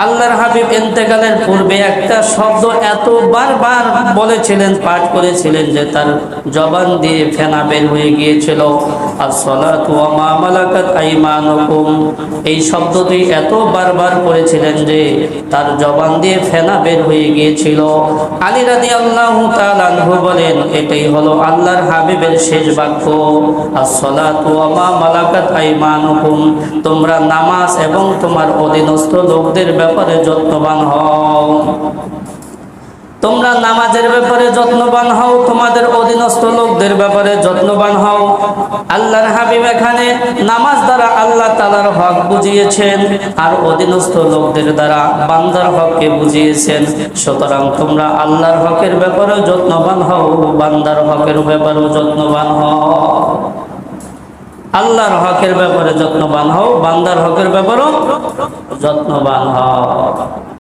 আল্লাহর হাবিব ইন্তেকালের পূর্বে একটা শব্দ এত বারবার বলেছিলেন, পাঠ করেছিলেন যে তার জবান দিয়ে ফেনা বের হয়ে গিয়েছিল। আসসালাতু ওয়া মা মালাকাত আইমানুকুম, এই শব্দটি এত বারবার করেছিলেন যে তার জবান দিয়ে ফেনা বের হয়ে গিয়েছিল। আলী রাদিয়াল্লাহু তাআলা আনহু বলেন, এটাই হলো আল্লাহর হাবিবের শেষ বাক্য, আসসালাতু ওয়া মা মালাকাত আইমানুকুম, তোমরা নামাজ এবং তোমার অধীনস্থ লোকদের ব্যাপারে যত্নবান হও। তোমরা নামাজের ব্যাপারে যত্নবান হও, তোমাদের অধীনস্থ লোকদের ব্যাপারে যত্নবান হও। আল্লাহর হাবিব এখানে নামাজ দ্বারা আল্লাহ তাআলার হক বুঝিয়েছেন, আর অধীনস্থ লোকদের দ্বারা বান্দার হককে বুঝিয়েছেন। সুতরাং তোমরা আল্লাহর হকের ব্যাপারে যত্নবান হও, বান্দার হকের ব্যাপারেও যত্নবান হও। আল্লাহর হকের ব্যাপারে যত্নবান হও, বান্দার হকের ব্যাপারেও যত্নবান হও।